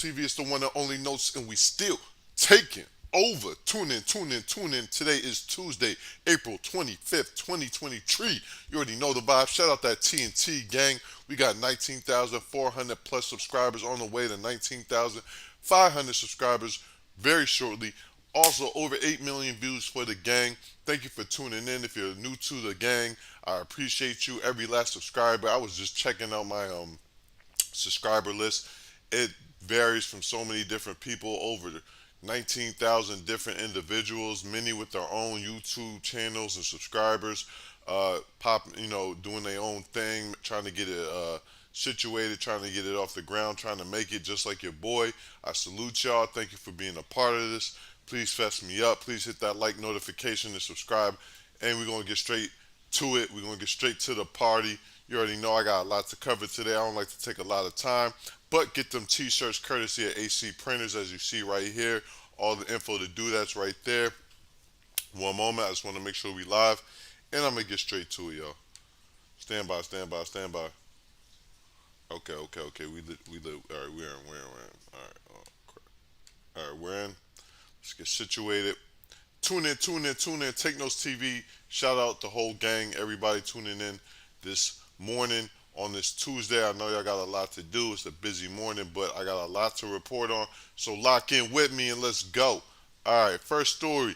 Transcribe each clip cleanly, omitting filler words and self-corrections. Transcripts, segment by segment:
Technos TV. It's the one and only Notes, and we still taking over. Tune in, tune in, tune in. Today is Tuesday, April 25th, 2023. You already know the vibe. Shout out that TNT gang. We got 19,400 plus subscribers on the way to 19,500 subscribers very shortly. Also, over 8 million views for the gang. Thank you for tuning in. If you're new to the gang, I appreciate you. Every last subscriber. I was just checking out my subscriber list. It varies from so many different people, over 19,000 different individuals, many with their own YouTube channels and subscribers, doing their own thing, trying to get it situated, trying to get it off the ground, trying to make it just like your boy. I salute y'all. Thank you for being a part of this. Please fess me up. Please hit that like notification and subscribe. And we're going to get straight to it. We're going to get straight to the party. You already know I got a lot to cover today. I don't like to take a lot of time, but get them t-shirts courtesy of AC Printers, as you see right here. All the info to do that's right there. One moment, I just want to make sure we live, and I'm gonna get straight to it, y'all. Stand by, stand by, stand by. Okay, okay, okay. We live. All right, we're in. All right, oh, crap. All right, we're in. Let's get situated. Tune in, tune in, tune in. Take Notes TV. Shout out the whole gang, everybody tuning in this morning on this Tuesday. I know y'all got a lot to do. It's a busy morning, but I got a lot to report on. So lock in with me and let's go. All right, first story.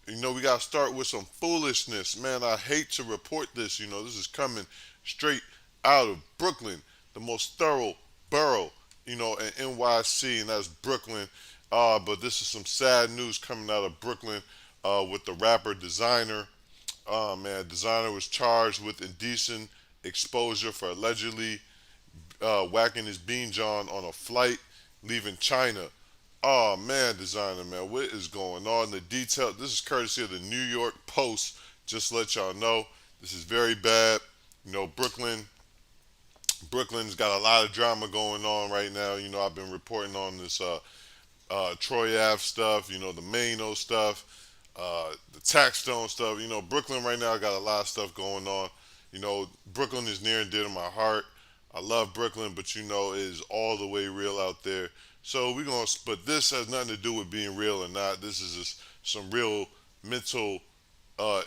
We got to start with some foolishness. Man, I hate to report this. This is coming straight out of Brooklyn, the most thorough borough, in NYC, and that's Brooklyn. But this is some sad news coming out of Brooklyn with the rapper Designer. Man, Designer was charged with indecent exposure for allegedly whacking his bean john on a flight leaving China. Oh man, Designer, man, what is going on? The detail. This is courtesy of the New York Post. Just to let y'all know, this is very bad. Brooklyn's got a lot of drama going on right now. I've been reporting on this Troy Ave stuff. The Mano stuff, the Taxstone stuff. Brooklyn right now got a lot of stuff going on. Brooklyn is near and dear to my heart. I love Brooklyn, but it is all the way real out there. So but this has nothing to do with being real or not. This is just some real mental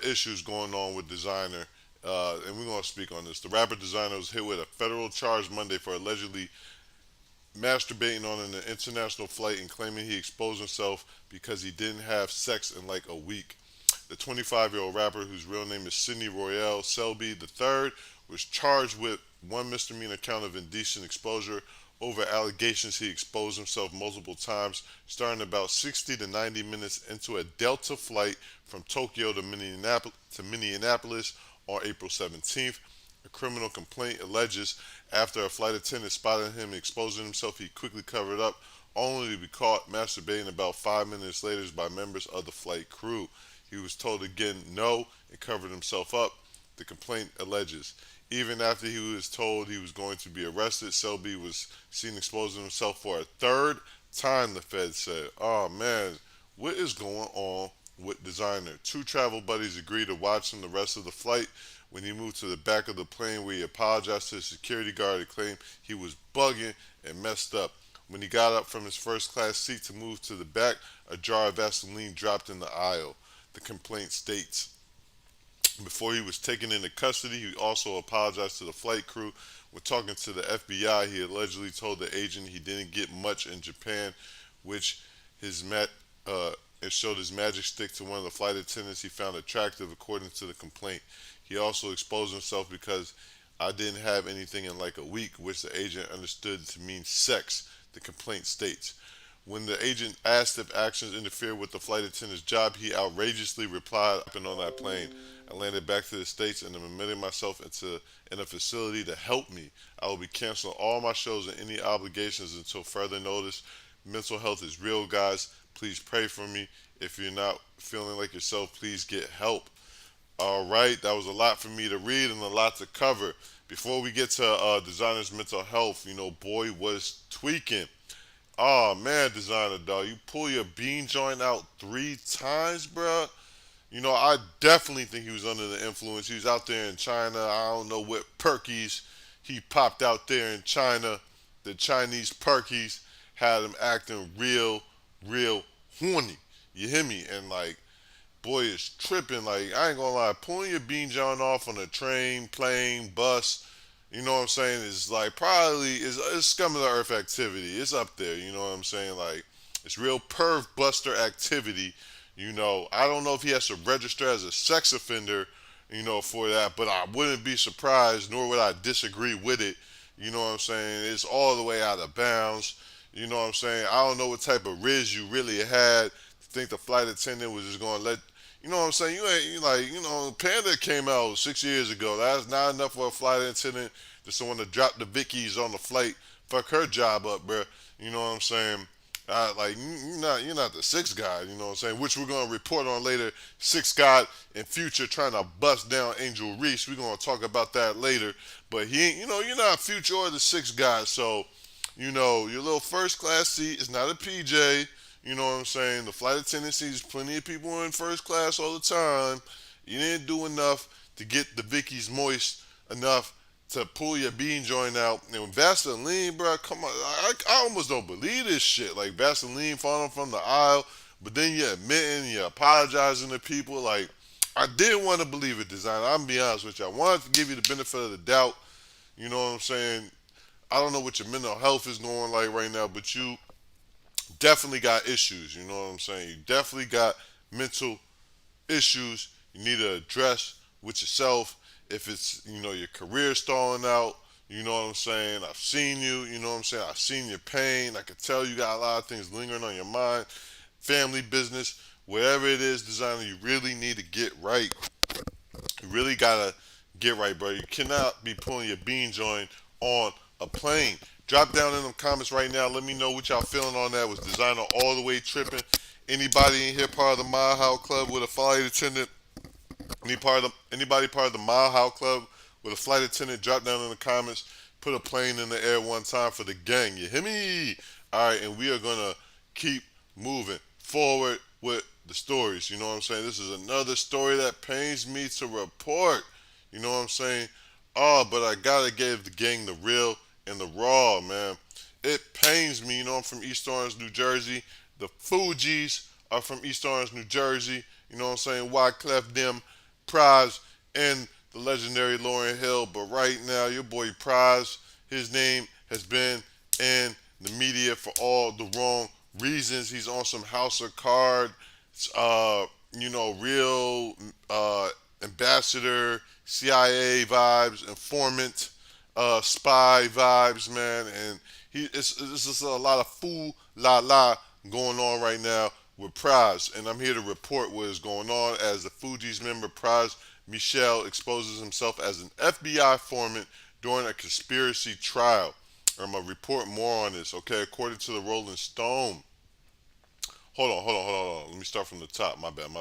issues going on with Designer, and we're gonna speak on this. The rapper Designer was hit with a federal charge Monday for allegedly masturbating on an international flight and claiming he exposed himself because he didn't have sex in like a week. The 25-year-old rapper, whose real name is Sidney Royale Selby III, was charged with one misdemeanor count of indecent exposure over allegations he exposed himself multiple times, starting about 60 to 90 minutes into a Delta flight from Tokyo to Minneapolis on April 17th. A criminal complaint alleges after a flight attendant spotted him exposing himself, he quickly covered up, only to be caught masturbating about 5 minutes later by members of the flight crew. He was told again no and covered himself up, the complaint alleges. Even after he was told he was going to be arrested, Selby was seen exposing himself for a third time, the Fed said. Oh man, what is going on with Designer? Two travel buddies agreed to watch him the rest of the flight. When he moved to the back of the plane, where he apologized to the security guard and claimed he was bugging and messed up. When he got up from his first class seat to move to the back, a jar of Vaseline dropped in the aisle, the complaint states. Before he was taken into custody, he also apologized to the flight crew. When talking to the FBI, he allegedly told the agent he didn't get much in Japan, which it showed his magic stick to one of the flight attendants he found attractive, according to the complaint. He also exposed himself because I didn't have anything in like a week, which the agent understood to mean sex, the complaint states. When the agent asked if actions interfered with the flight attendant's job, he outrageously replied, "I've been on that plane. I landed back to the States and am admitting myself in a facility to help me. I will be canceling all my shows and any obligations until further notice. Mental health is real, guys. Please pray for me. If you're not feeling like yourself, please get help." All right, that was a lot for me to read and a lot to cover. Before we get to Designer's mental health, boy was tweaking. Oh man, Designer, dog, you pull your bean joint out 3 times, bruh. I definitely think he was under the influence. He was out there in China. I don't know what perkies he popped out there in China. The Chinese perkies had him acting real horny. You hear me? And like, boy is tripping. Like, I ain't gonna lie, pulling your bean John off on a train, plane, bus, you know what I'm saying, is like probably is it's scum of the earth activity. It's up there, you know what I'm saying? Like, it's real perv buster activity. You know, I don't know if he has to register as a sex offender, you know, for that, but I wouldn't be surprised, nor would I disagree with it. You know what I'm saying? It's all the way out of bounds. You know what I'm saying? I don't know what type of riz you really had to think the flight attendant was just gonna let you know what I'm saying? You ain't you like, you know, Panda came out 6 years ago. That's not enough for a flight attendant to someone to drop the Vickies on the flight, fuck her job up, bruh. You know what I'm saying? Like you're not the sixth guy, you know what I'm saying? Which we're gonna report on later. Sixth guy in future trying to bust down Angel Reese. We're gonna talk about that later. But he ain't, you know, you're not future or the sixth guy, so you know your little first class seat is not a PJ. You know what I'm saying? The flight attendant sees plenty of people in first class all the time. You didn't do enough to get the Vickies moist enough to pull your bean joint out. And Vaseline, bro, come on. I almost don't believe this shit. Like Vaseline falling from the aisle, but then you're admitting, you're apologizing to people. Like, I didn't want to believe it, designer. I'm gonna be honest with you. I wanted to give you the benefit of the doubt. You know what I'm saying? I don't know what your mental health is going like right now, but you definitely got issues. You know what I'm saying? You definitely got mental issues you need to address with yourself. If it's, you know, your career stalling out, you know what I'm saying? I've seen you, you know what I'm saying? I've seen your pain. I can tell you got a lot of things lingering on your mind, family, business, whatever it is, designer, you really need to get right. You really gotta get right, bro. You cannot be pulling your bean joint on a plane. Drop down in the comments right now. Let me know what y'all feeling on that. Was designer all the way tripping? Anybody in here part of the Mile High Club with a flight attendant? Anybody part of the Mile High Club with a flight attendant? Drop down in the comments. Put a plane in the air one time for the gang. You hear me? All right, and we are gonna keep moving forward with the stories. You know what I'm saying? This is another story that pains me to report. You know what I'm saying? Oh, but I gotta give the gang the real and the raw, man. It pains me. You know, I'm from East Orange, New Jersey. The Fugees are from East Orange, New Jersey. You know what I'm saying? Wyclef them, Prize, and the legendary Lauryn Hill. But right now, your boy Prize, his name has been in the media for all the wrong reasons. He's on some House of Card, you know, real ambassador, CIA vibes, informant, spy vibes, man. And it's just a lot of fool la la going on right now with Prize. And I'm here to report what is going on as the Fugees member Prize Michelle exposes himself as an FBI informant during a conspiracy trial. I'm going to report more on this, okay? According to the Rolling Stone. Hold on. Let me start from the top. My bad.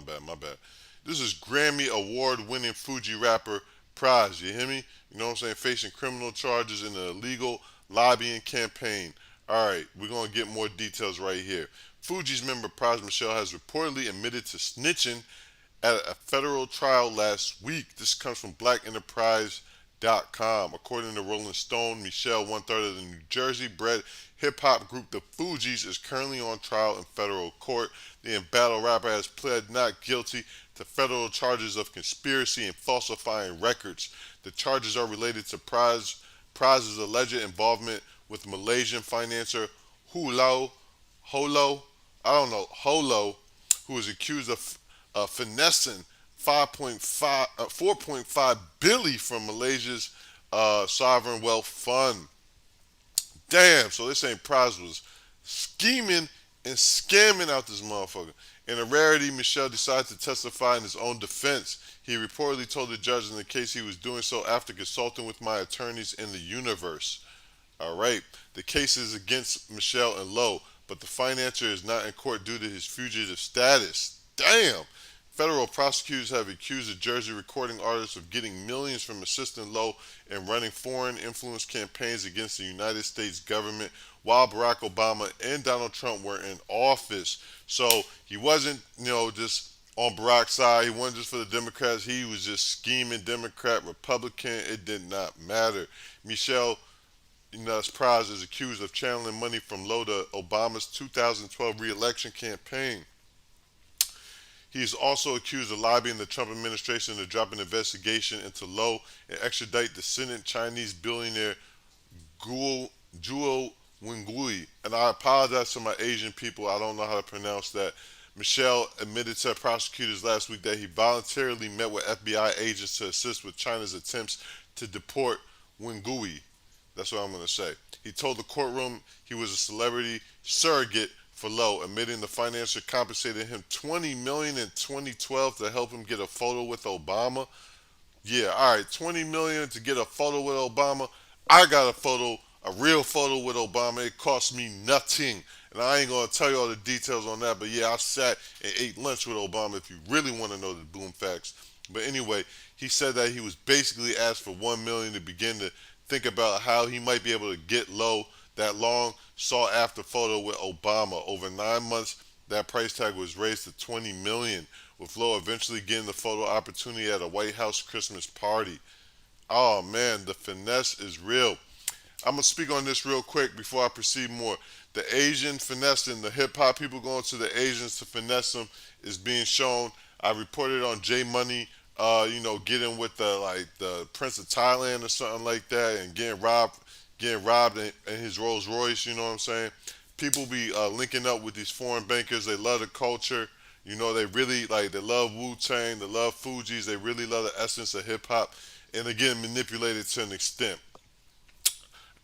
This is Grammy award winning Fuji rapper Prize. You hear me? You know what I'm saying? Facing criminal charges in an illegal lobbying campaign. Alright, we're going to get more details right here. Fuji's member Prize Michelle has reportedly admitted to snitching at a federal trial last week. This comes from blackenterprise.com. According to Rolling Stone, Michelle, one third of the New Jersey bred hip hop group The Fugees, is currently on trial in federal court. The embattled rapper has pled not guilty to federal charges of conspiracy and falsifying records. The charges are related to Prize's alleged involvement with Malaysian financier Hulo, Holo, I don't know, Holo, who is accused of finessing 4.5 billion from Malaysia's sovereign wealth fund. Damn, so this ain't Prize was scheming and scamming out this motherfucker. In a rarity, Michelle decided to testify in his own defense. He reportedly told the judge in the case he was doing so after consulting with my attorneys in the universe. All right. The case is against Michelle and Lowe, but the financier is not in court due to his fugitive status. Damn. Federal prosecutors have accused the Jersey recording artist of getting millions from assisting Lowe in running foreign influence campaigns against the United States government while Barack Obama and Donald Trump were in office. So he wasn't, you know, just on Barack's side. He wasn't just for the Democrats. He was just scheming Democrat, Republican. It did not matter. Michelle Prize is accused of channeling money from low to Obama's 2012 re-election campaign. He is also accused of lobbying the Trump administration to drop an investigation into Low and extradite descendant Chinese billionaire Guo Zhuo Wengui. And I apologize to my Asian people. I don't know how to pronounce that. Michelle admitted to prosecutors last week that he voluntarily met with FBI agents to assist with China's attempts to deport Wengui. That's what I'm going to say. He told the courtroom he was a celebrity surrogate for Lowe, admitting the financier compensated him $20 million in 2012 to help him get a photo with Obama. Yeah, all right, 20 million to get a photo with Obama. I got a photo, a real photo with Obama. It cost me nothing. And I ain't gonna tell you all the details on that, but yeah, I sat and ate lunch with Obama if you really want to know the boom facts. But anyway, he said that he was basically asked for 1 million to begin to think about how he might be able to get Low that long sought after photo with Obama. Over 9 months, that price tag was raised to 20 million, with Lowe eventually getting the photo opportunity at a White House Christmas party. Oh man, the finesse is real. I'm gonna speak on this real quick before I proceed more. The Asian finessing, the hip hop people going to the Asians to finesse them is being shown. I reported on J Money, getting with the Prince of Thailand or something like that, and getting robbed in his Rolls Royce. You know what I'm saying? People be linking up with these foreign bankers. They love the culture. They really like. They love Wu Tang. They love Fuji's. They really love the essence of hip hop, and they're getting manipulated to an extent.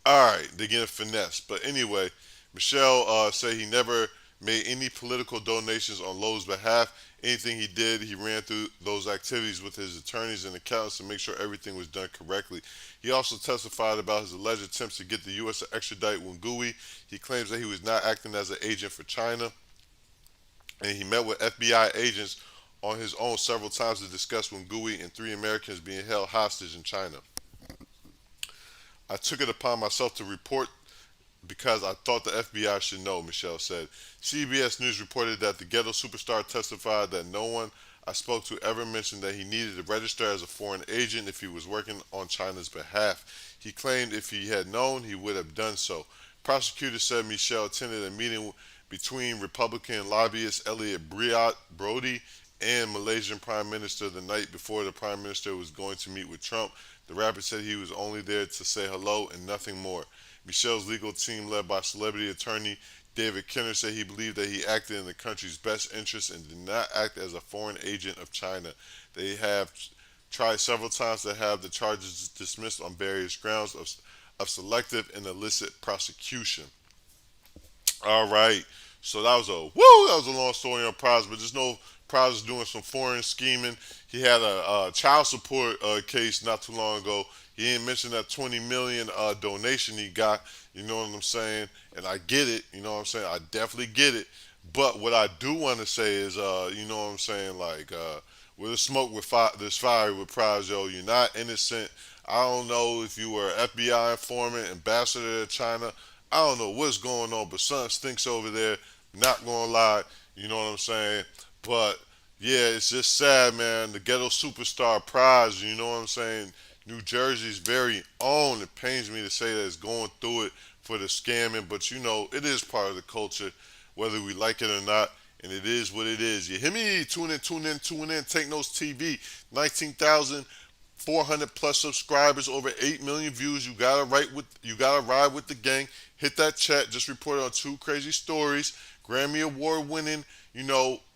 All right, they're getting finesse. But anyway, Michelle said he never made any political donations on Lowe's behalf. Anything he did, he ran through those activities with his attorneys and accountants to make sure everything was done correctly. He also testified about his alleged attempts to get the U.S. to extradite Wengui. He claims that he was not acting as an agent for China, and he met with FBI agents on his own several times to discuss Wengui and three Americans being held hostage in China. I took it upon myself to report because I thought the FBI should know, Michelle said. CBS News reported that the ghetto superstar testified that no one I spoke to ever mentioned that he needed to register as a foreign agent if he was working on China's behalf. He claimed if he had known, he would have done so. Prosecutors said Michelle attended a meeting between Republican lobbyist Elliot Brody and Malaysian Prime Minister the night before the Prime Minister was going to meet with Trump. The rapper said he was only there to say hello and nothing more. Michelle's legal team, led by celebrity attorney David Kenner, said he believed that he acted in the country's best interest and did not act as a foreign agent of China. They have tried several times to have the charges dismissed on various grounds of selective and illicit prosecution. All right. So that was a long story on Prize, but just know Prize is doing some foreign scheming. He had a child support case not too long ago. He didn't mention that 20 million donation he got. You know what I'm saying? And I get it. You know what I'm saying? I definitely get it. But what I do want to say is, you know what I'm saying? Like, with the smoke with this fire with Prize, yo, you're not innocent. I don't know if you were an FBI informant, ambassador to China. I don't know what's going on, but something stinks over there. Not gonna lie, you know what I'm saying? But yeah, it's just sad, man. The ghetto superstar Prize, you know what I'm saying? New Jersey's very own. It pains me to say that it's going through it for the scamming, but it is part of the culture, whether we like it or not. And it is what it is. You hear me? Tune in, tune in, tune in. Take Notes TV. 19,400 plus subscribers, over 8 million views. You gotta ride with the gang. Hit that chat. Just reported on two crazy stories. Grammy Award winning,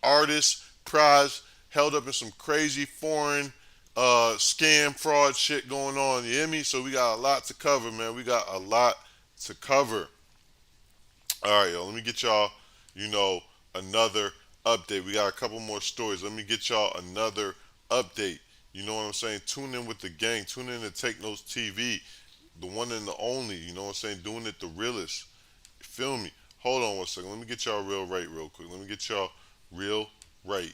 artist Prize held up in some crazy foreign scam fraud shit going on. You hear me? So we got a lot to cover, man. We got a lot to cover. All right, yo. Let me get y'all, another update. We got a couple more stories. Let me get y'all another update. You know what I'm saying? Tune in with the gang. Tune in to Take Notes TV, the one and the only. You know what I'm saying? Doing it the realest. You feel me? Hold on one second. Let me get y'all real right real quick. Let me get y'all real right.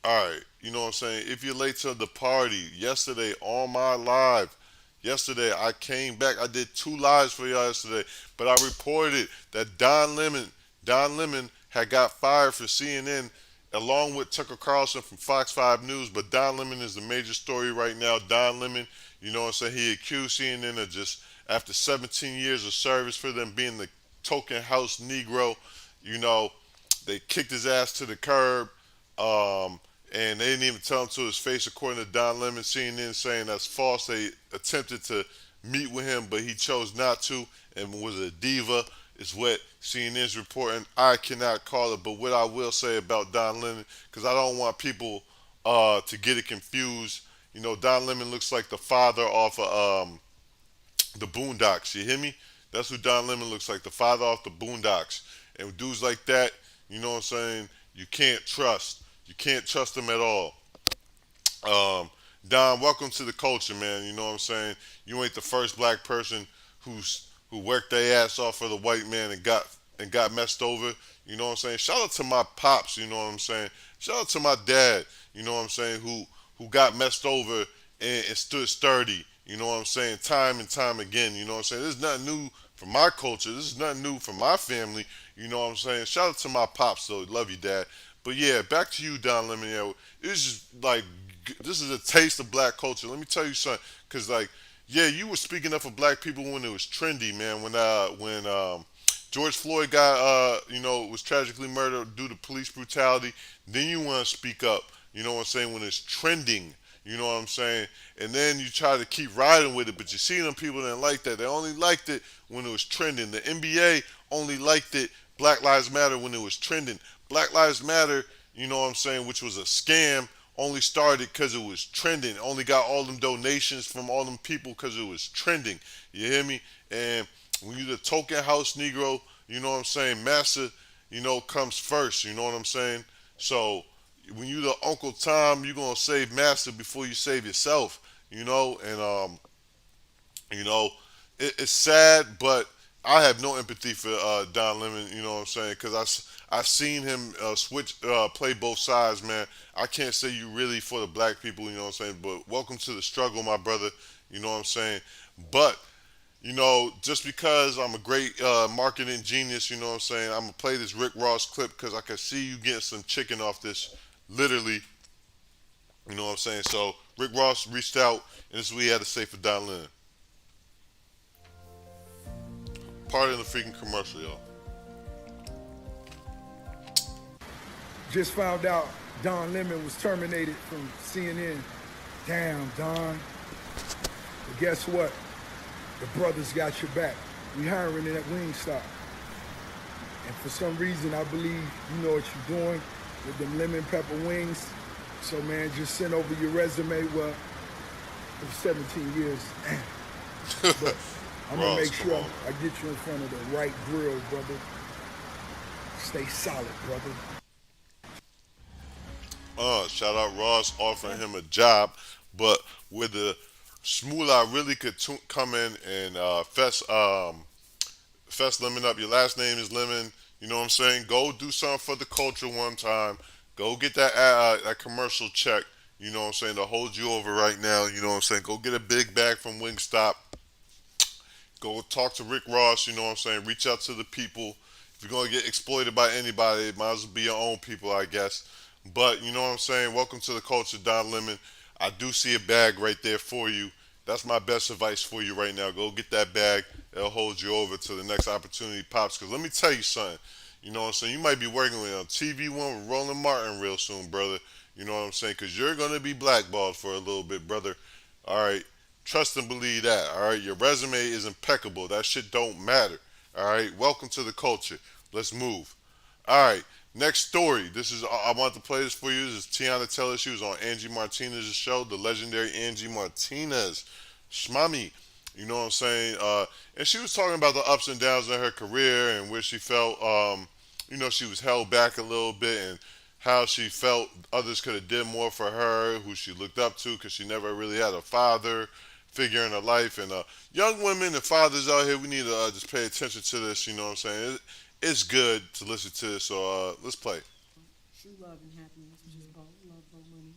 All right. You know what I'm saying? If you're late to the party, yesterday on my live, yesterday I came back. I did two lives for y'all yesterday, but I reported that Don Lemon had got fired for CNN along with Tucker Carlson from Fox 5 News, but Don Lemon is the major story right now. Don Lemon, you know what I'm saying? He accused CNN of just after 17 years of service for them being the token house Negro. You know, they kicked his ass to the curb. Um, and they didn't even tell him to his face, according to Don Lemon. CNN saying that's false. They attempted to meet with him, but he chose not to and was a diva, is what CNN's reporting. I cannot call it, but what I will say about Don Lemon, because I don't want people to get it confused. You know, Don Lemon looks like the father off of the Boondocks. You hear me? That's who Don Lemon looks like, the father off the Boondocks. And dudes like that, you know what I'm saying? You can't trust. You can't trust them at all. Um, Don, welcome to the culture, man. You know what I'm saying? You ain't the first black person who worked their ass off for the white man and got messed over. You know what I'm saying? Shout out to my pops. You know what I'm saying? Shout out to my dad. You know what I'm saying? Who got messed over and stood sturdy. You know what I'm saying? Time and time again. You know what I'm saying? This is nothing new for my culture. This is nothing new for my family. You know what I'm saying? Shout out to my pops, though. Love you, dad. But yeah, back to you, Don Lemon. Yeah, it's just like this is a taste of black culture. Let me tell you something, because like, yeah, you were speaking up for black people when it was trendy, man. When George Floyd got was tragically murdered due to police brutality, then you want to speak up. You know what I'm saying? When it's trending, you know what I'm saying? And then you try to keep riding with it, but you see them people didn't like that. They only liked it when it was trending. The NBA only liked it. Black Lives Matter when it was trending. Black Lives Matter, you know what I'm saying, which was a scam, only started because it was trending. Only got all them donations from all them people because it was trending. You hear me? And when you the token house Negro, you know what I'm saying, Massa, comes first. You know what I'm saying? So when you the Uncle Tom, you gonna save Master before you save yourself. And you know, it's sad, but I have no empathy for Don Lemon. You know what I'm saying? Because I seen him play both sides, man. I can't say you really for the black people. You know what I'm saying? But welcome to the struggle, my brother. You know what I'm saying? But just because I'm a great marketing genius, you know what I'm saying? I'm gonna play this Rick Ross clip because I can see you getting some chicken off this, literally. You know what I'm saying? So Rick Ross reached out, and this is what he had to say for Don Lemon. Part of the freaking commercial, y'all. Just found out Don Lemon was terminated from CNN. Damn, Don. But guess what? The brothers got your back. We hiring in at Wingstop. And for some reason, I believe you know what you're doing with them lemon pepper wings. So, man, just send over your resume. Well, it was 17 years. But I'm going to Ross, make come sure on. I get you in front of the right grill, brother. Stay solid, brother. Shout out Ross offering him a job, but with the Smoola really could come in and fess Lemon up. Your last name is Lemon. You know what I'm saying? Go do something for the culture one time. Go get that commercial check. You know what I'm saying? To hold you over right now. You know what I'm saying? Go get a big bag from Wingstop. Go talk to Rick Ross. You know what I'm saying? Reach out to the people. If you're gonna get exploited by anybody, it might as well be your own people, I guess. But you know what I'm saying? Welcome to the culture, Don Lemon. I do see a bag right there for you. That's my best advice for you right now. Go get that bag. It'll hold you over to the next opportunity pops. Because let me tell you something. You know what I'm saying? You might be working with a TV one with Roland Martin real soon, brother. You know what I'm saying? Because you're going to be blackballed for a little bit, brother. All right? Trust and believe that. All right? Your resume is impeccable. That shit don't matter. All right? Welcome to the culture. Let's move. All right. Next story. This is I want to play this for you. This is Tiana Taylor. She was on Angie Martinez's show, the legendary Angie Martinez. Shmami. You know what I'm saying? And she was talking about the ups and downs in her career and where she felt, she was held back a little bit and how she felt others could have did more for her, who she looked up to because she never really had a father figure in her life. And young women and fathers out here, we need to just pay attention to this. You know what I'm saying? It's good to listen to this. So let's play. True love and happiness, which is about love, about money.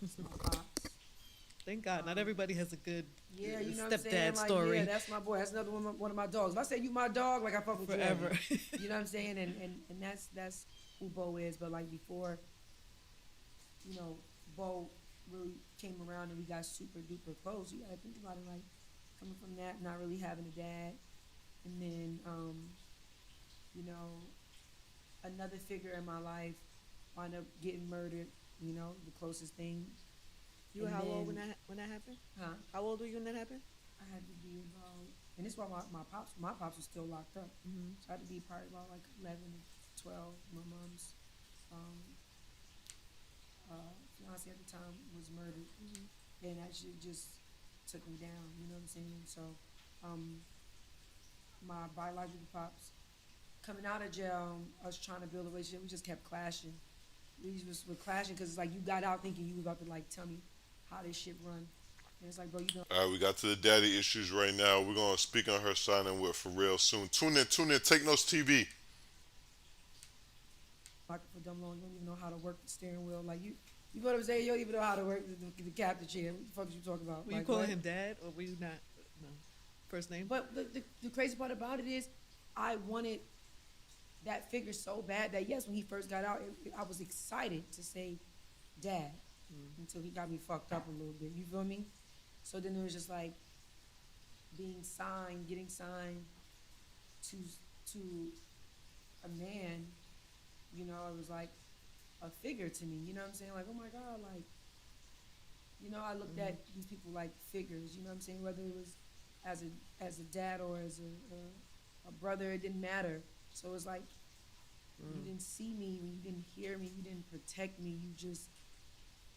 It's my pops. Thank God, not everybody has a good Yeah, you know what I'm saying? stepdad Like, story yeah, that's my boy. That's another one of my dogs. If I say you my dog, like I fuck with forever. you. You know what I'm saying? And that's who Bo is. But like before, you know, Bo really came around and we got super duper close. You gotta think about it, like coming from that, not really having a dad, and then you know, another figure in my life wound up getting murdered. You know, the closest thing, You were and how old then, when that happened? huh? How old were you when that happened? I had to be about, and this is why my pops was still locked up. Mm-hmm. So I had to be probably about like 11 or 12. My mom's um, fiance at the time was murdered, and that shit just took me down. You know what I'm saying? So um, my biological pops coming out of jail, us trying to build a relationship, we just kept clashing. We just were clashing because it's like you got out thinking you was about to like tell me how this shit run, and it's like, bro, you know, All right, we got to the daddy issues right now. We're gonna speak on her signing with for real soon. Tune in. Take notes, TV. like for dumb long, you don't even know how to work the steering wheel. Like you know what I'm saying? You don't even know how to work the captain chair. What the fuck is you talking about? Were you Like, calling what? him dad or were you not? No. First name? But the crazy part about it is, I wanted that figure so bad that yes, when he first got out, I was excited to say dad until he got me fucked up a little bit. You feel me? So then it was just like being signed, getting signed to to a man. You know, it was like a figure to me. You know what I'm saying? Like, oh my God, like, you know, I looked at these people like figures. You know what I'm saying? Whether it was as a dad or as a brother, it didn't matter. So it's like you didn't see me, when you didn't hear me, you didn't protect me. You just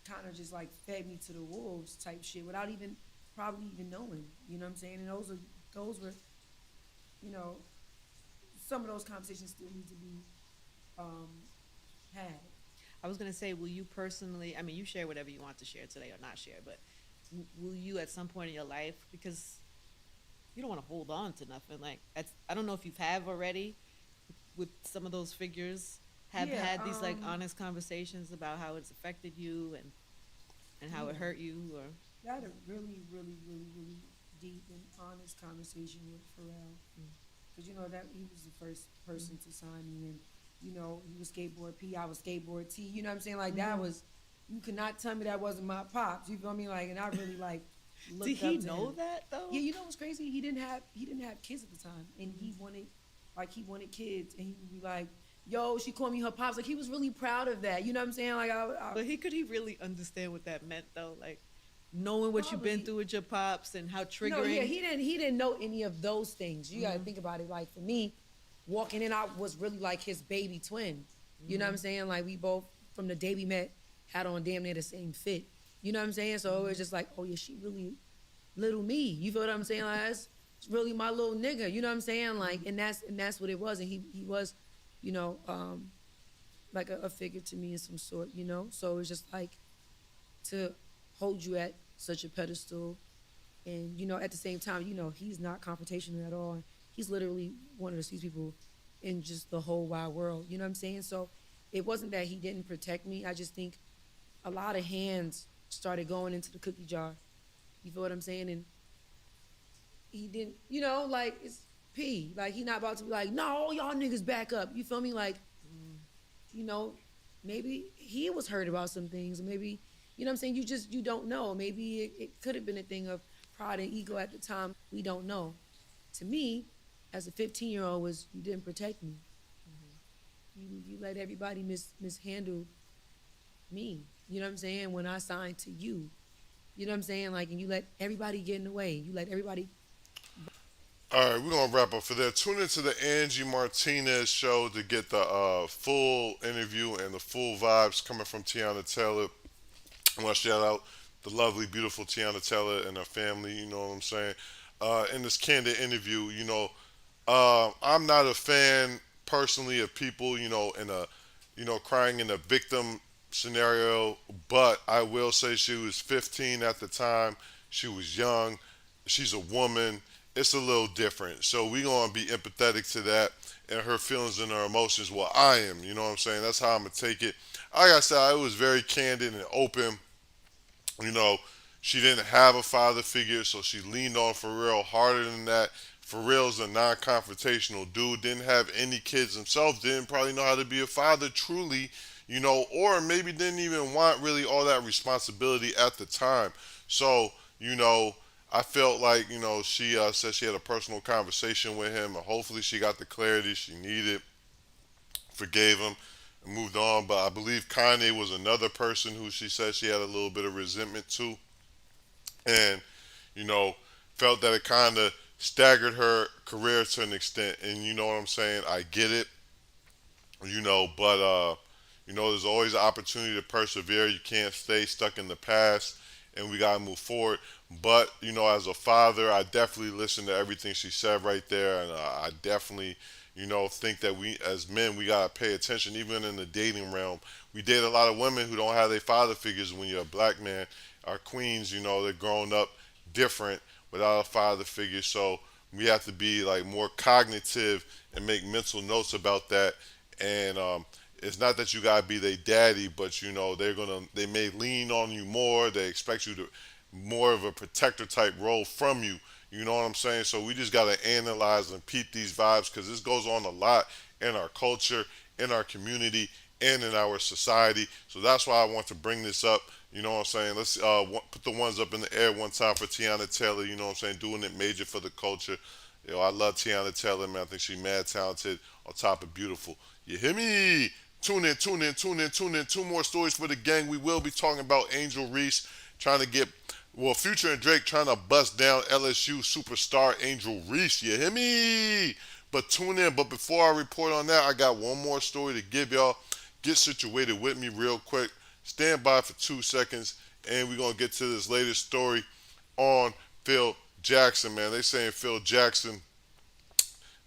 kind of just like fed me to the wolves type shit without even probably even knowing. You know what I'm saying? And those were, you know, some of those conversations still need to be um, had. I was gonna say, will you personally? I mean, you share whatever you want to share today or not share, but will you at some point in your life, because you don't want to hold on to nothing. Like I don't know if you've have already with some of those figures. Have Yeah, had these like honest conversations about how it's affected you and how it Yeah. hurt you, or I had a really, really, really, really deep and honest conversation with Pharrell, because you know that he was the first person to sign me, and you know he was skateboard P, I was skateboard T. You know what I'm saying? Like that was, you could not tell me that wasn't my pops. You feel me? Like, and I really like looked did he up to know him. that though? Yeah, you know what's crazy? He didn't have kids at the time, and he wanted kids, and he would be like, "Yo, she called me her pops." Like he was really proud of that. You know what I'm saying? Like But could he really understand what that meant though? Like knowing what you've been Probably. through with your pops and how triggering. No, yeah, he didn't know any of those things. You got to think about it. Like for me, walking in, I was really like his baby twin. You know what I'm saying? Like we both from the day we met had on damn near the same fit. You know what I'm saying? So it was just like, oh yeah, she really little me. You feel what I'm saying? Like that's really my little nigga. You know what I'm saying? Like, and that's what it was. And he was, you know, like a figure to me in some sort. You know, so it's just like to hold you at such a pedestal, and you know at the same time, you know, he's not confrontational at all. He's literally one of the sweetest people in just the whole wide world. You know what I'm saying? So it wasn't that he didn't protect me. I just think a lot of hands started going into the cookie jar. You feel what I'm saying? And he didn't, you know, like it's P. Like he not about to be like, no, y'all niggas back up. You feel me? Like, you know, maybe he was hurt about some things, or maybe, you know what I'm saying? You don't know. Maybe it could have been a thing of pride and ego at the time. We don't know. To me, as a 15-year-old, was you didn't protect me. You let everybody mishandle me. You know what I'm saying? When I signed to you. You know what I'm saying? Like, and you let everybody get in the way. You let everybody. All right, we're gonna wrap up for that. Tune into the Angie Martinez show to get the full interview and the full vibes coming from Tiana Taylor. I want to shout out the lovely, beautiful Tiana Taylor and her family. You know what I'm saying? In this candid interview, you know, I'm not a fan personally of people, you know, crying in a victim scenario. But I will say she was 15 at the time. She was young. She's a woman. It's a little different. So we gonna be empathetic to that and her feelings and her emotions. Well, I am. You know what I'm saying? That's how I'm gonna take it. Like I said, I was very candid and open. You know, she didn't have a father figure, so she leaned on Pharrell harder than that. Pharrell's a non-confrontational dude, didn't have any kids himself, didn't probably know how to be a father truly, you know, or maybe didn't even want really all that responsibility at the time. So, you know, I felt like, she said she had a personal conversation with him, and hopefully she got the clarity she needed, forgave him, and moved on. But I believe Kanye was another person who she said she had a little bit of resentment to, and you know, felt that it kind of staggered her career to an extent. And you know what I'm saying? I get it, but there's always an opportunity to persevere. You can't stay stuck in the past, and we gotta move forward. But as a father, I definitely listened to everything she said right there, and I definitely, think that we as men we gotta pay attention, even in the dating realm. We date a lot of women who don't have their father figures. When you're a black man, our queens, they're growing up different without a father figure. So we have to be like more cognitive and make mental notes about that. And it's not that you gotta be their daddy, but they may lean on you more. They expect you to more of a protector type role from you. You know what I'm saying? So we just gotta analyze and peep these vibes because this goes on a lot in our culture, in our community, and in our society. So that's why I want to bring this up. You know what I'm saying? Let's put the ones up in the air one time for Tiana Taylor. You know what I'm saying? Doing it major for the culture. I love Tiana Taylor, man. I think she's mad talented on top of beautiful. You hear me? Tune in, tune in, tune in, tune in. Two more stories for the gang. We will be talking about Angel Reese trying to get, Future and Drake trying to bust down LSU superstar Angel Reese. You hear me? But tune in. But before I report on that, I got one more story to give y'all. Get situated with me real quick. Stand by for 2 seconds, and we're going to get to this latest story on Phil Jackson, man. They saying Phil Jackson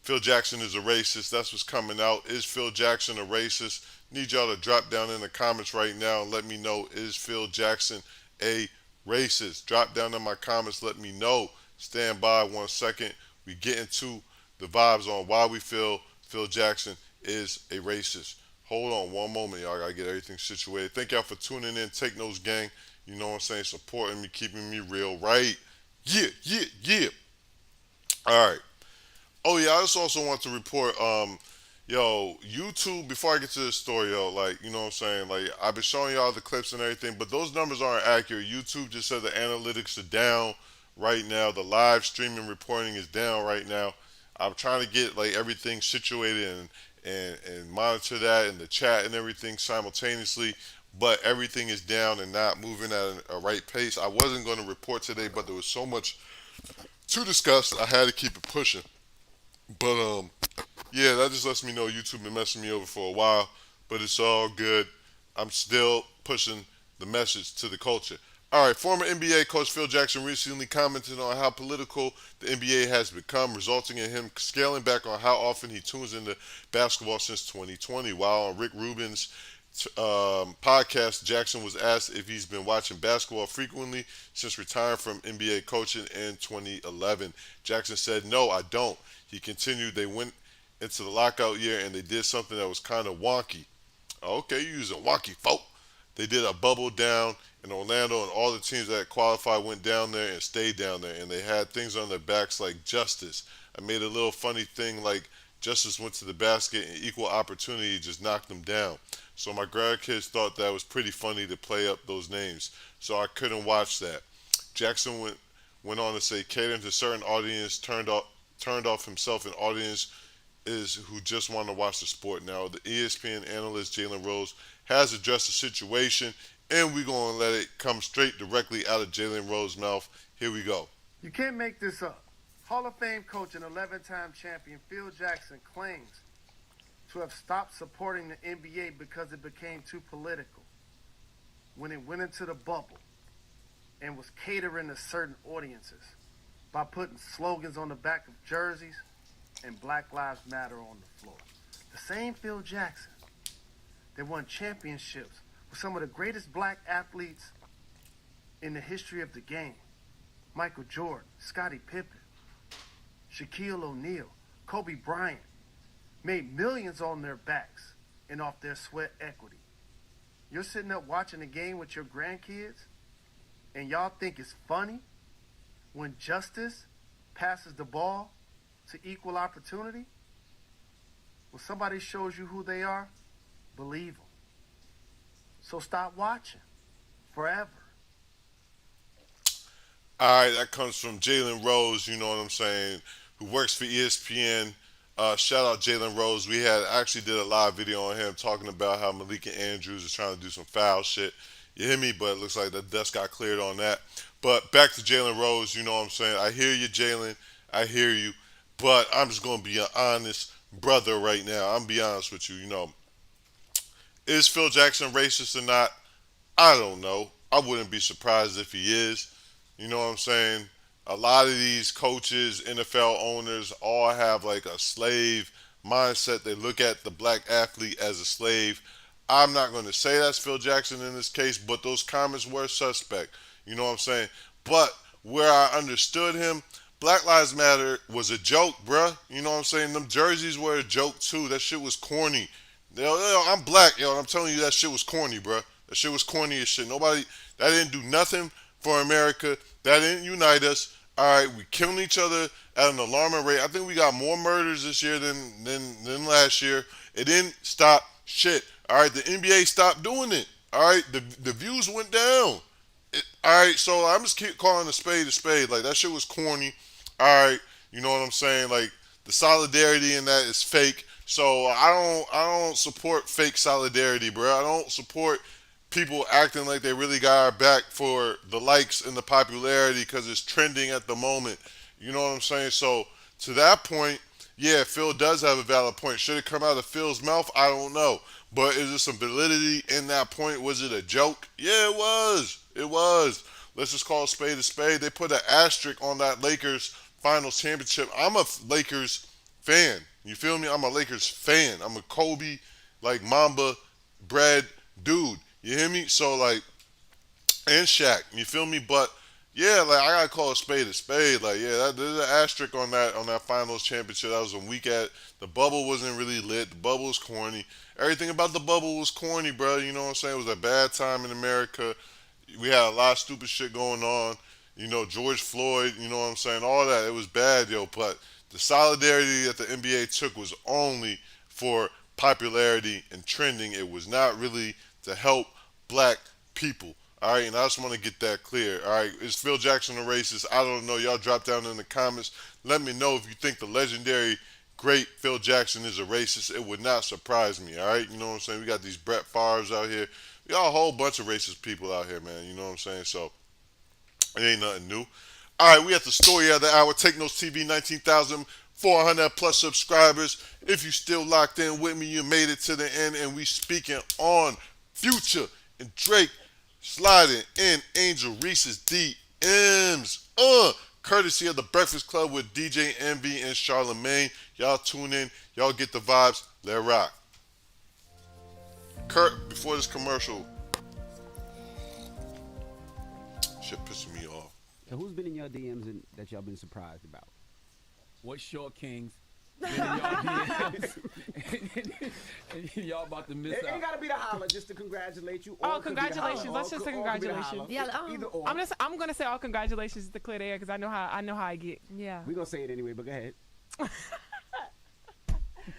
is a racist. That's what's coming out. Is Phil Jackson a racist? Need y'all to drop down in the comments right now and let me know, is Phil Jackson a racist? Drop down in my comments, let me know. Stand by 1 second. We get into the vibes on why we feel Phil Jackson is a racist. Hold on one moment, y'all. I gotta get everything situated. Thank y'all for tuning in. Take notes, gang. You know what I'm saying? Supporting me, keeping me real, right? Yeah, yeah, yeah. All right. Oh yeah, I just also want to report, YouTube. Before I get to this story, like you know what I'm saying, like I've been showing y'all the clips and everything, but those numbers aren't accurate. YouTube just said the analytics are down right now. The live streaming reporting is down right now. I'm trying to get like everything situated and monitor that in the chat and everything simultaneously, but everything is down and not moving at a right pace. I wasn't going to report today, but there was so much to discuss. I had to keep it pushing. But yeah, that just lets me know YouTube been messing me over for a while, but it's all good. I'm still pushing the message to the culture. All right, former NBA coach Phil Jackson recently commented on how political the NBA has become, resulting in him scaling back on how often he tunes into basketball since 2020. While on Rick Rubin's podcast, Jackson was asked if he's been watching basketball frequently since retiring from NBA coaching in 2011. Jackson said, "No, I don't." He continued, "They went into the lockout year and they did something that was kind of wonky." Okay, you using wonky, folk. They did a bubble down in Orlando, and all the teams that qualified went down there and stayed down there, and they had things on their backs like justice. I made a little funny thing like justice went to the basket and equal opportunity just knocked them down. So my grandkids thought that was pretty funny to play up those names, so I couldn't watch that. Jackson went on to say catering to certain audience turned off himself, and audience is who just want to watch the sport. Now, the ESPN analyst Jalen Rose has addressed the situation, and we're going to let it come straight directly out of Jalen Rose's mouth. Here we go. You can't make this up. Hall of Fame coach and 11-time champion Phil Jackson claims to have stopped supporting the NBA because it became too political when it went into the bubble and was catering to certain audiences by putting slogans on the back of jerseys and Black Lives Matter on the floor. The same Phil Jackson that won championships with some of the greatest black athletes in the history of the game. Michael Jordan, Scottie Pippen, Shaquille O'Neal, Kobe Bryant, made millions on their backs and off their sweat equity. You're sitting up watching a game with your grandkids and y'all think it's funny when justice passes the ball to equal opportunity? When somebody shows you who they are, believe them. So stop watching forever. All right, that comes from Jalen Rose. You know what I'm saying? Who works for ESPN. Shout out Jalen Rose. We had actually did a live video on him talking about how Malika Andrews is trying to do some foul shit. You hear me? But it looks like the dust got cleared on that. But back to Jalen Rose. You know what I'm saying? I hear you, Jalen. I hear you. But I'm just gonna be an honest brother right now. I'm gonna be honest with you. You know, is Phil Jackson racist or not? I don't know. I wouldn't be surprised if he is. You know what I'm saying? A lot of these coaches, NFL owners, all have like a slave mindset. They look at the black athlete as a slave. I'm not going to say that's Phil Jackson in this case, but those comments were suspect. You know what I'm saying? But where I understood him, Black Lives Matter was a joke, bruh. You know what I'm saying? Them jerseys were a joke too. That shit was corny. I'm black, yo. I'm telling you that shit was corny, bruh. That shit was corny as shit. Nobody, that didn't do nothing for America. That didn't unite us. All right, we killing each other at an alarming rate. I think we got more murders this year than last year. It didn't stop shit. All right, the NBA stopped doing it. All right, the views went down. All right, so I'm just keep calling a spade a spade. Like that shit was corny. All right, you know what I'm saying? Like the solidarity in that is fake. So I don't support fake solidarity, bro. I don't support people acting like they really got our back for the likes and the popularity because it's trending at the moment. You know what I'm saying? So to that point, yeah, Phil does have a valid point. Should it come out of Phil's mouth? I don't know. But is there some validity in that point? Was it a joke? Yeah, it was. It was. Let's just call a spade a spade. They put an asterisk on that Lakers finals championship. I'm a Lakers fan. You feel me? I'm a Lakers fan. I'm a Kobe, like Mamba bred dude. You hear me? So like, and Shaq. You feel me? But yeah, like I gotta call a spade a spade. Like yeah, there's an asterisk on that finals championship. That was a week at. The bubble wasn't really lit. The bubble was corny. Everything about the bubble was corny, bro. You know what I'm saying? It was a bad time in America. We had a lot of stupid shit going on. You know, George Floyd, you know what I'm saying? All that. It was bad, yo. But the solidarity that the NBA took was only for popularity and trending. It was not really to help black people. All right, and I just want to get that clear. All right, is Phil Jackson a racist? I don't know. Y'all drop down in the comments. Let me know if you think the legendary great Phil Jackson is a racist. It would not surprise me. All right, you know what I'm saying? We got these Brett Favres out here. We got a whole bunch of racist people out here, man. You know what I'm saying? So it ain't nothing new. All right, we at the story of the hour. Take Notes TV, 19,400 plus subscribers. If you still locked in with me, you made it to the end, and we speaking on Future and Drake sliding in Angel Reese's DMs. Courtesy of the Breakfast Club with DJ Envy and Charlemagne. Y'all tune in. Y'all get the vibes. Let rock. Kurt, before this commercial, shit pissing me off. So who's been in your DMs that y'all been surprised about? What short kings been in y'all DMs? And y'all about to miss It out. ain't gotta be the holler, just to congratulate you. Oh, congratulations. Let's just say congratulations. Yeah, Either or. I'm gonna say all congratulations to clear the air because I know how I get. yeah. We gonna say it anyway, but go ahead.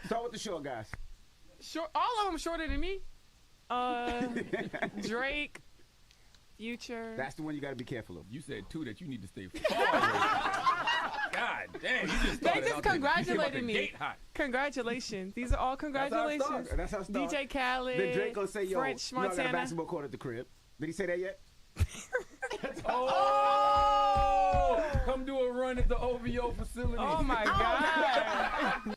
Start with the short guys. Short, all of them shorter than me. Drake, Future. That's the one you gotta be careful of. You said two that you need to stay far away. God damn, you just They started just out the- you came out congratulated the me. gate hot. Congratulations. These are all congratulations. That's how it starts. DJ Khaled, Then Drake gonna say, yo, French you know I got a Montana. basketball court at the crib. Did he say that yet? Oh! Come do a run at the OVO facility. Oh my God.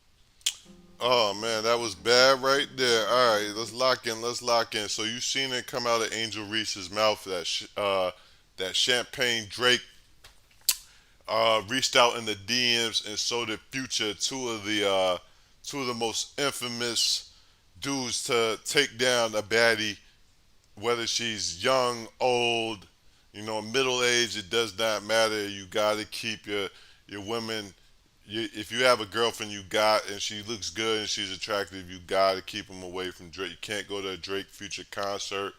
Oh man, that was bad right there. All right, let's lock in. Let's lock in. So you seen it come out of Angel Reese's mouth that Champagne Drake reached out in the DMs, and so did Future. Two of the most infamous dudes to take down a baddie, whether she's young, old, you know, middle age. It does not matter. You gotta keep your women. If you have a girlfriend and she looks good and she's attractive, you gotta keep them away from Drake. You can't go to a Drake Future concert.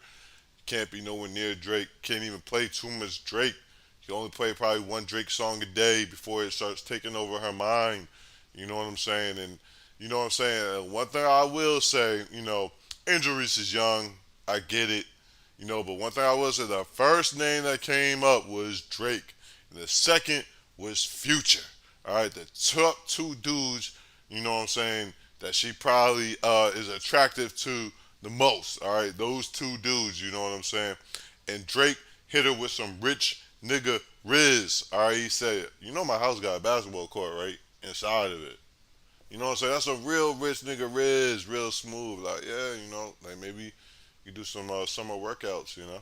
You can't be nowhere near Drake. Can't even play too much Drake. You only play probably one Drake song a day before it starts taking over her mind. You know what I'm saying? And you know what I'm saying? And one thing I will say, you know, Angel Reese is young. I get it. You know, but one thing I will say, the first name that came up was Drake. and the second was Future. All right, the top two dudes, you know what I'm saying, that she probably is attractive to the most. All right, those two dudes, you know what I'm saying. And Drake hit her with some rich nigga Riz. All right, he said, you know my house got a basketball court right inside of it. You know what I'm saying? That's a real rich nigga Riz, real smooth. Like, yeah, you know, like maybe you do some summer workouts, you know.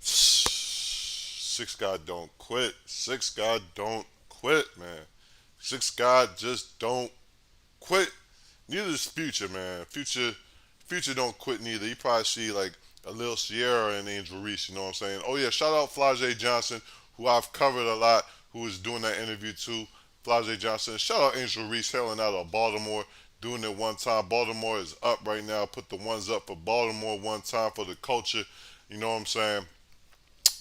Six God don't quit. Six God don't quit, man. Six God just don't quit. Neither does Future, man. Future don't quit neither. You probably see like a little Sierra and Angel Reese, you know what I'm saying? Oh yeah, shout out Flajay Johnson, who I've covered a lot, who was doing that interview too. Flajay Johnson. Shout out Angel Reese hailing out of Baltimore, doing it one time. Baltimore is up right now. Put the ones up for Baltimore one time for the culture. You know what I'm saying?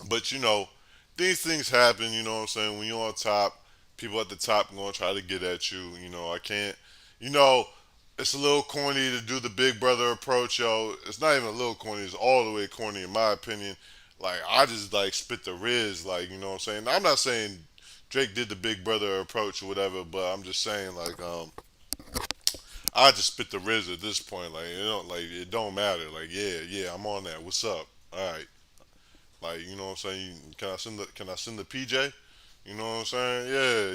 But you know, these things happen, you know what I'm saying? When you're on top, people at the top gonna try to get at you. You know, I can't you know, it's a little corny to do the big brother approach, yo. It's not even a little corny, it's all the way corny in my opinion. Like I just like spit the Riz, like, you know what I'm saying? I'm not saying Drake did the big brother approach or whatever, but I'm just saying like I just spit the Riz at this point. Like it don't matter. Like, yeah, I'm on that. What's up? Alright. Like, you know what I'm saying? Can I send the PJ? You know what I'm saying?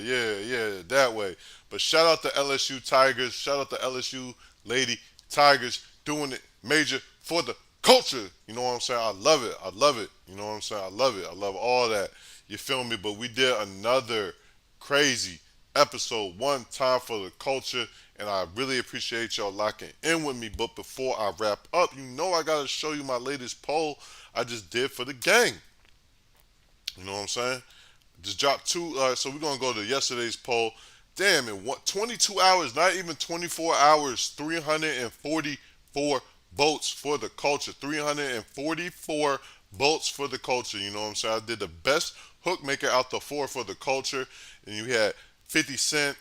Yeah, that way. But shout out to LSU Tigers. Shout out to LSU Lady Tigers doing it major for the culture. You know what I'm saying? I love it. I love it. You know what I'm saying? I love it. I love all that. You feel me? But we did another crazy episode, one time for the culture, and I really appreciate y'all locking in with me. But before I wrap up, you know I gotta show you my latest poll I just did for the gang. You know what I'm saying? Just dropped two. So we're gonna go to yesterday's poll. Damn, in 22 hours, not even 24 hours, 344 votes for the culture. 344 votes for the culture. You know what I'm saying? I did the best hook maker out the four for the culture, and you had 50 Cent,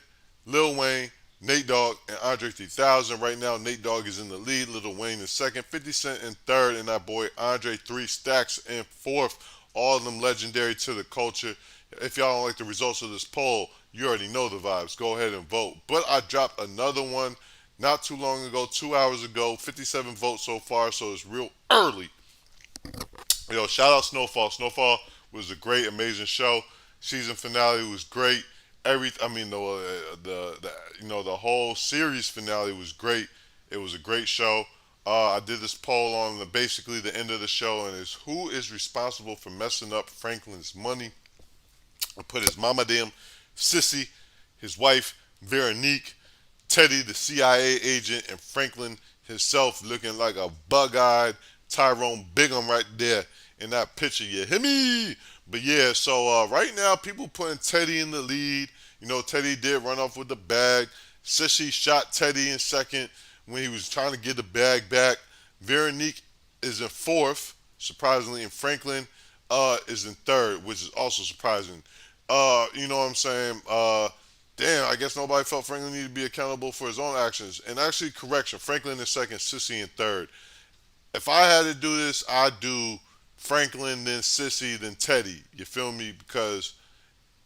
Lil Wayne, Nate Dogg, and Andre 3000. Right now, Nate Dogg is in the lead. Lil Wayne in second, 50 Cent in third, and that boy Andre 3 Stacks in fourth. All of them legendary to the culture. If y'all don't like the results of this poll, you already know the vibes. Go ahead and vote. But I dropped another one not too long ago, 2 hours ago. 57 votes so far, so it's real early. Yo, shout out Snowfall. Snowfall was a great, amazing show. Season finale was great. The whole series finale was great. It was a great show. I did this poll on basically the end of the show, and it's who is responsible for messing up Franklin's money. I put his mama damn sissy, his wife Veronique, Teddy the CIA agent, and Franklin himself looking like a bug-eyed Tyrone Bigham right there in that picture. You hear me? But yeah, so right now people putting Teddy in the lead. You know, Teddy did run off with the bag. Sissy shot Teddy in second when he was trying to get the bag back. Veronique is in fourth, surprisingly, and Franklin is in third, which is also surprising. You know what I'm saying? Damn, I guess nobody felt Franklin needed to be accountable for his own actions. And actually, correction, Franklin in second, Sissy in third. If I had to do this, I'd do Franklin, then Sissy, then Teddy. You feel me? Because,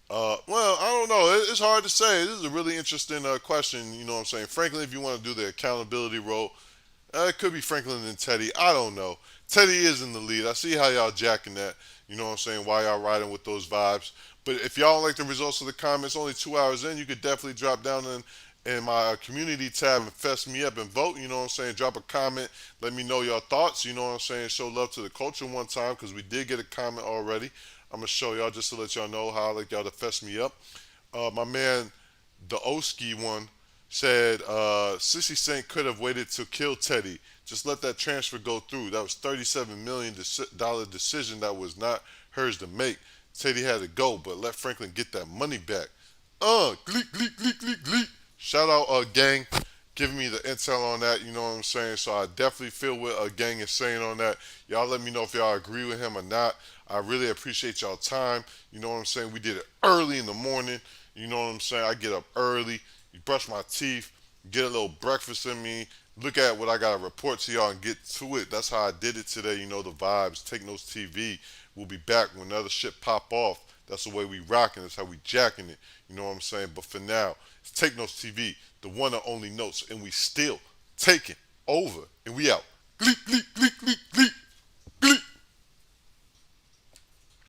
well, I don't know. It's hard to say. This is a really interesting question. You know what I'm saying? Franklin, if you want to do the accountability role, it could be Franklin and Teddy. I don't know. Teddy is in the lead. I see how y'all jacking that. You know what I'm saying? Why y'all riding with those vibes. But if y'all don't like the results of the comments, only 2 hours in, you could definitely drop down in my community tab and fess me up and vote. You know what I'm saying? Drop a comment. Let me know your thoughts. You know what I'm saying? Show love to the culture one time because we did get a comment already. I'm going to show y'all just to let y'all know how I like y'all to fess me up. My man, the Oski one, said Sissy Saint could have waited to kill Teddy. Just let that transfer go through. That was $37 million decision that was not hers to make. Teddy had to go, but let Franklin get that money back. Gleek, gleek, gleek, gleek, gleek. Shout out, gang, giving me the intel on that, you know what I'm saying? So I definitely feel what gang is saying on that. Y'all let me know if y'all agree with him or not. I really appreciate y'all time. You know what I'm saying? We did it early in the morning. You know what I'm saying? I get up early. You brush my teeth, get a little breakfast in me, look at what I got to report to y'all and get to it. That's how I did it today. You know the vibes. Take Notes TV. We'll be back when other shit pop off. That's the way we rocking. That's how we jacking it. You know what I'm saying? But for now, it's Take Notes TV, the one and only notes, and we still taking over. And we out. Gleek, gleek, gleek, gleek, gleek.